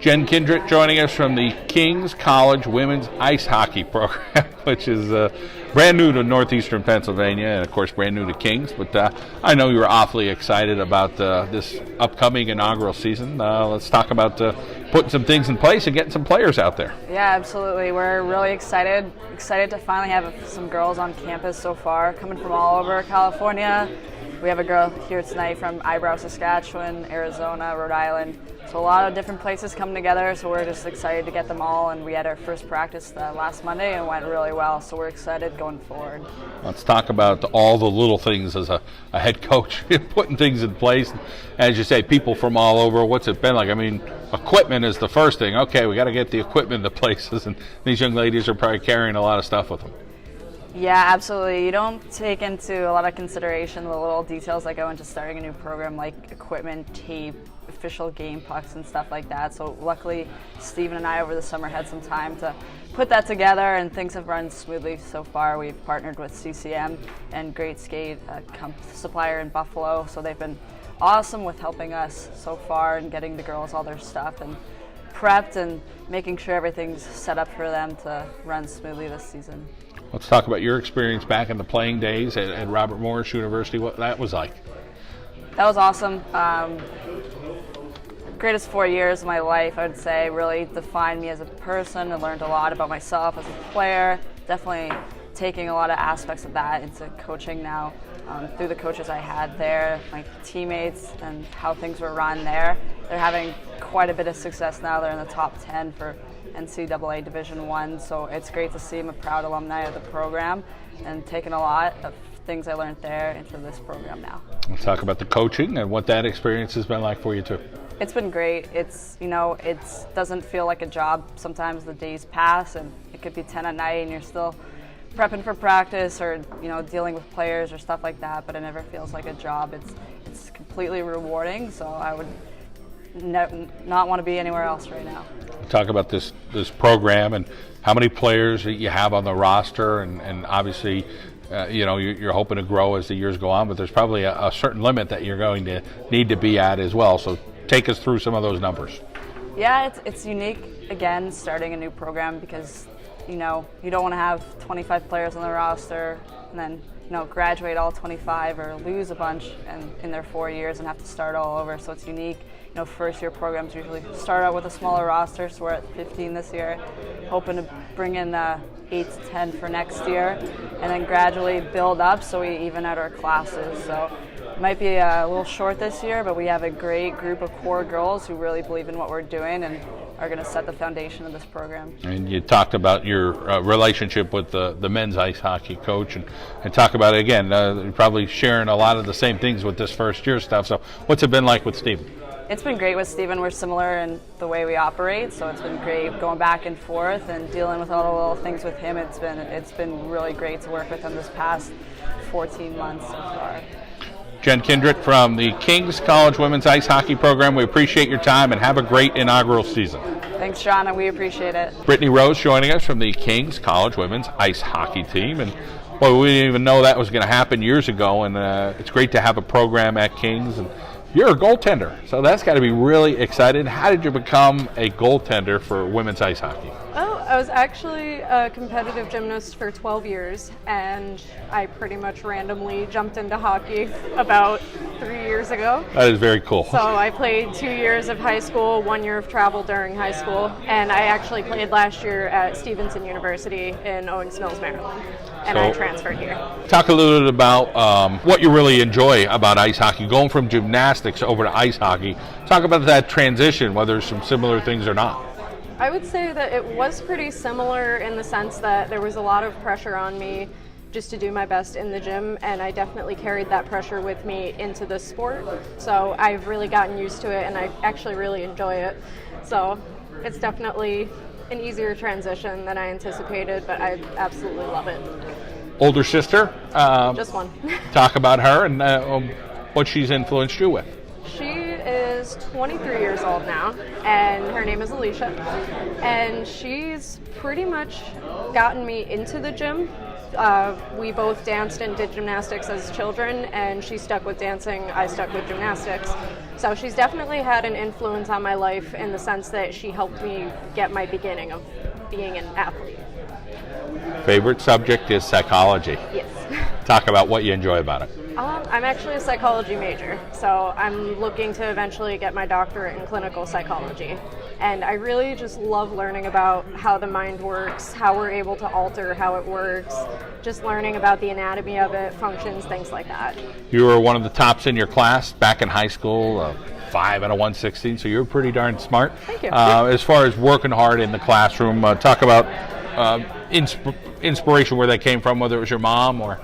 Jen Kindret joining us from the King's College Women's Ice Hockey Program, which is brand new to Northeastern Pennsylvania and, of course, brand new to Kings. But I know you're awfully excited about this upcoming inaugural season. Let's talk about putting some things in place and getting some players out there. Yeah, absolutely. We're really excited to finally have some girls on campus so far, coming from all over California. We have a girl here tonight from Eyebrow, Saskatchewan, Arizona, Rhode Island. So a lot of different places coming together, so we're just excited to get them all. And we had our first practice last Monday and it went really well, so we're excited going forward. Let's talk about all the little things as a head coach, putting things in place. As you say, people from all over, what's it been like? I mean, equipment is the first thing. Okay, we got to get the equipment into places, and these young ladies are probably carrying a lot of stuff with them. Yeah, absolutely. You don't take into a lot of consideration the little details that go into starting a new program, like equipment, tape, official game pucks, and stuff like that. So luckily, Steven and I over the summer had some time to put that together, and things have run smoothly so far. We've partnered with CCM and Great Skate, a supplier in Buffalo, so they've been awesome with helping us so far and getting the girls all their stuff and prepped and making sure everything's set up for them to run smoothly this season. Let's talk about your experience back in the playing days at Robert Morris University, what that was like. That was awesome. Greatest 4 years of my life, I would say, really defined me as a person. I learned a lot about myself as a player, definitely taking a lot of aspects of that into coaching now through the coaches I had there, my teammates, and how things were run there. They're having quite a bit of success now. They're in the top 10 for NCAA Division I, so it's great to see I'm a proud alumni of the program and taking a lot of things I learned there into this program now. Let's talk about the coaching and what that experience has been like for you too. It's been great. It doesn't feel like a job. Sometimes the days pass and it could be 10 at night and you're still prepping for practice or dealing with players or stuff like that, but it never feels like a job. It's completely rewarding, so I would not want to be anywhere else right now. Talk about this program and how many players you have on the roster, and obviously you're hoping to grow as the years go on, but there's probably a certain limit that you're going to need to be at as well. So take us through some of those numbers. Yeah, it's unique, again, starting a new program because you don't want to have 25 players on the roster and then graduate all 25 or lose a bunch in their 4 years and have to start all over. So it's unique. First year programs usually start out with a smaller roster, so we're at 15 this year, hoping to bring in 8 to 10 for next year, and then gradually build up so we even out our classes. So it might be a little short this year, but we have a great group of core girls who really believe in what we're doing and are going to set the foundation of this program. And you talked about your relationship with the men's ice hockey coach, and talk about it again. You're probably sharing a lot of the same things with this first year stuff. So what's it been like with Steven? It's been great with Steven. We're similar in the way we operate, so it's been great going back and forth and dealing with all the little things with him. It's been really great to work with him this past 14 months so far. Jen Kindret from the King's College Women's Ice Hockey Program. We appreciate your time and have a great inaugural season. Thanks, John, and we appreciate it. Brittany Rose joining us from the King's College Women's Ice Hockey team. And boy, we didn't even know that was going to happen years ago, and it's great to have a program at King's. And you're a goaltender, so that's got to be really exciting. How did you become a goaltender for women's ice hockey? Well, I was actually a competitive gymnast for 12 years, and I pretty much randomly jumped into hockey about 3 years ago. That is very cool. So I played 2 years of high school, 1 year of travel during high school, and I actually played last year at Stevenson University in Owings Mills, Maryland, and I transferred here. Talk a little bit about what you really enjoy about ice hockey, going from gymnastics over to ice hockey. Talk about that transition, whether there's some similar things or not. I would say that it was pretty similar in the sense that there was a lot of pressure on me just to do my best in the gym, and I definitely carried that pressure with me into the sport. So I've really gotten used to it, and I actually really enjoy it. So it's definitely an easier transition than I anticipated, but I absolutely love it. Older sister? Just one. Talk about her and what she's influenced you with. She is 23 years old now, and her name is Alicia, and she's pretty much gotten me into the gym We both danced and did gymnastics as children, and she stuck with dancing, I stuck with gymnastics. So she's definitely had an influence on my life in the sense that she helped me get my beginning of being an athlete. Favorite subject is psychology. Yes. Talk about what you enjoy about it. I'm actually a psychology major, so I'm looking to eventually get my doctorate in clinical psychology. And I really just love learning about how the mind works, how we're able to alter how it works, just learning about the anatomy of it, functions, things like that. You were one of the tops in your class back in high school, 5 out of 116, so you're pretty darn smart. Thank you. As far as working hard in the classroom, talk about inspiration, where that came from, whether it was your mom or...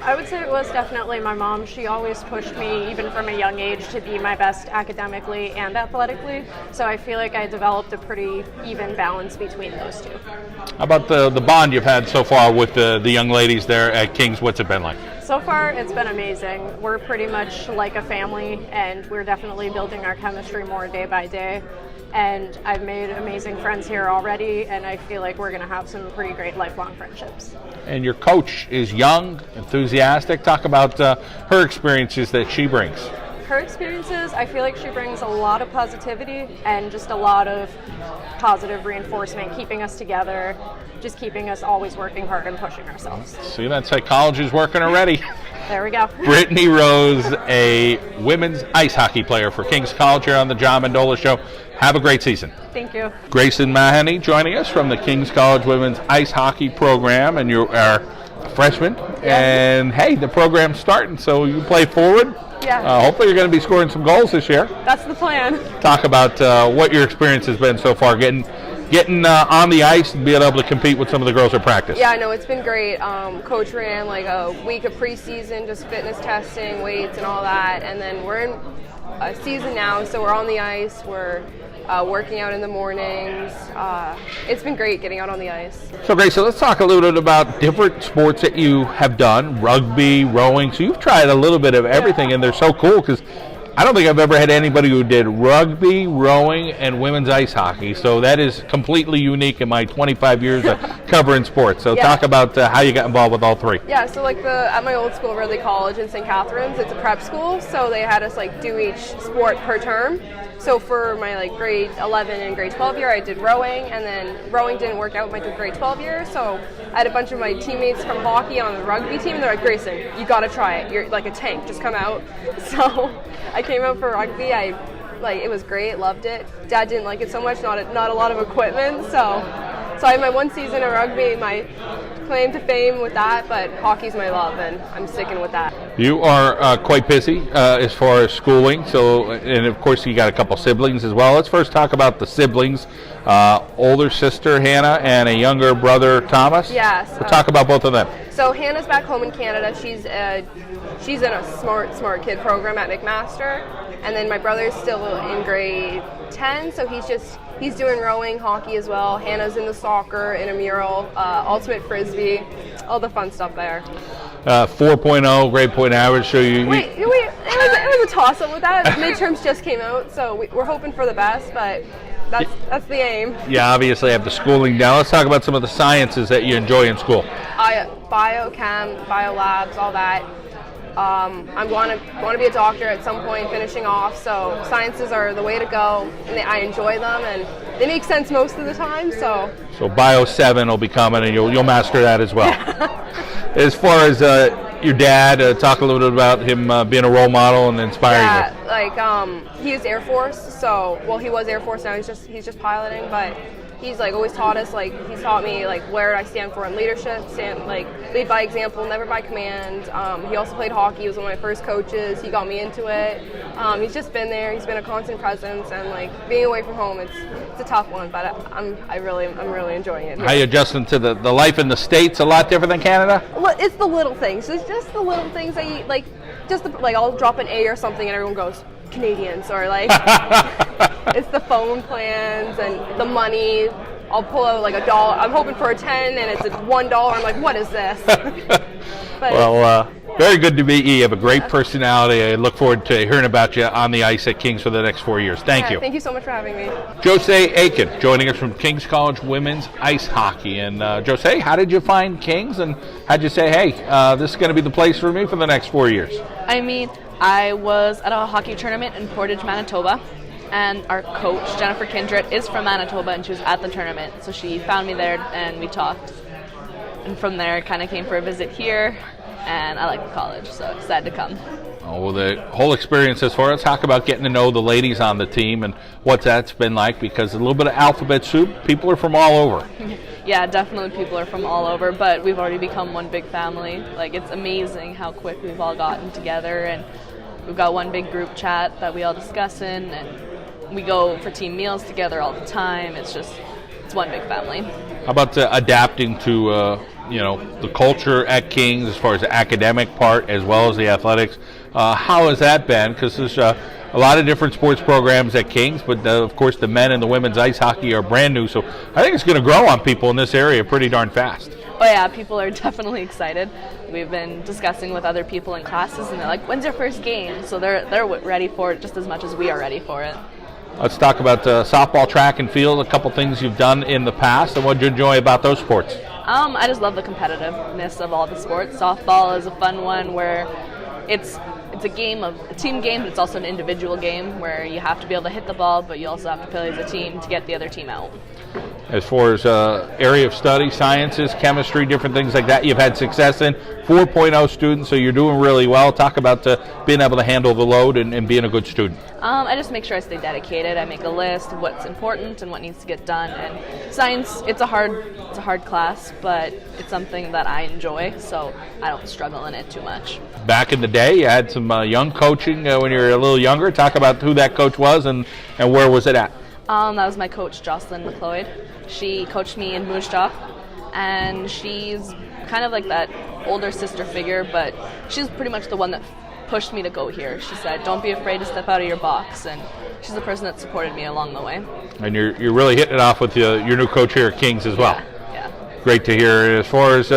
I would say it was definitely my mom. She always pushed me, even from a young age, to be my best academically and athletically. So I feel like I developed a pretty even balance between those two. How about the bond you've had so far with the young ladies there at King's? What's it been like? So far, it's been amazing. We're pretty much like a family, and we're definitely building our chemistry more day by day. And I've made amazing friends here already, and I feel like we're going to have some pretty great lifelong friendships. And your coach is young, enthusiastic. Talk about her experiences that she brings. Her experiences, I feel like she brings a lot of positivity and just a lot of positive reinforcement, keeping us together, just keeping us always working hard and pushing ourselves. See, that psychology is working already. There we go. Brittany Rose, a women's ice hockey player for King's College here on the John Mendola Show. Have a great season. Thank you. Grayson Mahoney joining us from the King's College Women's Ice Hockey Program, and you are a freshman. Yeah. And hey, the program's starting, so you play forward. Yeah. Hopefully you're going to be scoring some goals this year. That's the plan. Talk about what your experience has been so far, getting on the ice and being able to compete with some of the girls at practice. Yeah, no, it's been great. Coach ran like a week of preseason, just fitness testing, weights, and all that. And then we're in a season now, so we're on the ice. We're working out in the mornings. It's been great getting out on the ice. So great, so let's talk a little bit about different sports that you have done, rugby, rowing. So you've tried a little bit of everything, and they're so cool because I don't think I've ever had anybody who did rugby, rowing, and women's ice hockey. So that is completely unique in my 25 years of covering sports. So talk about how you got involved with all three. Yeah, so like at my old school, Ridley College in St. Catharines, it's a prep school, so they had us like do each sport per term. So for my like grade 11 and grade 12 year, I did rowing, and then rowing didn't work out with my grade 12 year, so I had a bunch of my teammates from hockey on the rugby team, and they're like, Grayson, you gotta try it. You're like a tank, just come out. So I came out for rugby. It was great, loved it. Dad didn't like it so much, not a lot of equipment, so I had my one season of rugby, my claim to fame with that, but hockey's my love, and I'm sticking with that. You are quite busy as far as schooling, and of course you got a couple siblings as well. Let's first talk about the siblings. Older sister Hannah and a younger brother Thomas. Yes. We'll talk about both of them. So Hannah's back home in Canada. She's in a smart kid program at McMaster, and then my brother's still in grade 10, so he's doing rowing, hockey as well. Hannah's in the soccer, intramural, ultimate frisbee, all the fun stuff there. 4.0 grade point average. So it was a toss-up with that. Midterms just came out, so we're hoping for the best, but that's the aim. Yeah, obviously I have the schooling down. Let's talk about some of the sciences that you enjoy in school. Biochem, biolabs, all that. I want to be a doctor at some point, finishing off. So sciences are the way to go, and I enjoy them, and they make sense most of the time. So Bio 7 will be coming, and you'll master that as well. As far as your dad, talk a little bit about him being a role model and inspiring you. He is Air Force. He was Air Force, now he's just piloting, but he's like always taught us, like he's taught me like where I stand for in leadership, lead by example, never by command. He also played hockey. He was one of my first coaches. He got me into it. He's just been there. He's been a constant presence, and like being away from home, it's a tough one, but I'm really enjoying it. How you adjusting to the life in the States? A lot different than Canada? Well, it's the little things. It's just the little things that you like. I'll drop an A or something, and everyone goes Canadians, or like it's the phone plans and the money. I'll pull out like $1. I'm hoping for a 10, and it's a $1. I'm like, what is this? But Very good to meet you. You have a great personality. I look forward to hearing about you on the ice at Kings for the next 4 years. Thank you. Thank you so much for having me. Jose Aiken joining us from Kings College Women's Ice Hockey. And Jose, how did you find Kings, and how'd you say, hey, this is going to be the place for me for the next 4 years? I mean, I was at a hockey tournament in Portage, Manitoba, and our coach, Jennifer Kindret, is from Manitoba, and she was at the tournament. So she found me there, and we talked. And from there, kind of came for a visit here, and I like the college, so excited to come. Oh, well, the whole experience as far as talk about getting to know the ladies on the team and what that's been like, because a little bit of alphabet soup, people are from all over. Yeah, definitely people are from all over, but we've already become one big family. Like, it's amazing how quick we've all gotten together, and we've got one big group chat that we all discuss in, and we go for team meals together all the time. It's one big family. How about adapting to the culture at Kings as far as the academic part as well as the athletics? How has that been? Because there's a lot of different sports programs at Kings, but of course the men and the women's ice hockey are brand new, so I think it's going to grow on people in this area pretty darn fast. Oh yeah, people are definitely excited. We've been discussing with other people in classes, and they're like, when's your first game? So they're ready for it just as much as we are ready for it. Let's talk about softball, track, and field, a couple things you've done in the past, and what do you enjoy about those sports? I just love the competitiveness of all the sports. Softball is a fun one where it's a team game, but it's also an individual game where you have to be able to hit the ball, but you also have to play as a team to get the other team out. As far as area of study, sciences, chemistry, different things like that, you've had success in 4.0 students, so you're doing really well. Talk about being able to handle the load and being a good student. I just make sure I stay dedicated. I make a list of what's important and what needs to get done. And science, it's a hard class, but it's something that I enjoy, so I don't struggle in it too much. Back in the day, you had some young coaching when you were a little younger. Talk about who that coach was and where was it at? That was my coach, Jocelyn McLeod. She coached me in Moose Jaw, and she's kind of like that older sister figure, but she's pretty much the one that pushed me to go here. She said, don't be afraid to step out of your box, and she's the person that supported me along the way. And you're really hitting it off with your new coach here at Kings as well. Yeah. Great to hear. As far as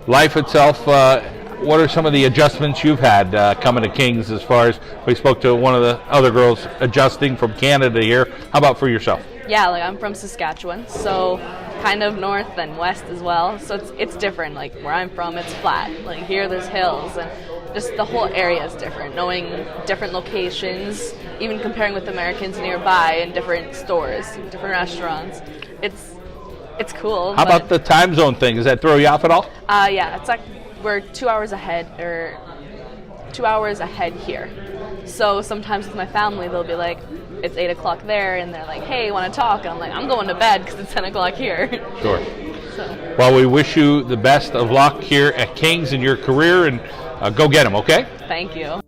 life itself, what are some of the adjustments you've had coming to Kings? As far as we spoke to one of the other girls adjusting from Canada here, how about for yourself? Yeah, like I'm from Saskatchewan, so kind of north and west as well. So it's different. Like where I'm from, it's flat. Like here, there's hills, and just the whole area is different. Knowing different locations, even comparing with Americans nearby in different stores, different restaurants, it's cool. How about the time zone thing? Does that throw you off at all? Yeah, it's like we're 2 hours ahead, or 2 hours ahead here. So sometimes with my family, they'll be like, it's 8 o'clock there, and they're like, hey, want to talk? And I'm like, I'm going to bed because it's 10 o'clock here. Sure. So. Well, we wish you the best of luck here at Kings in your career, and go get them, okay? Thank you.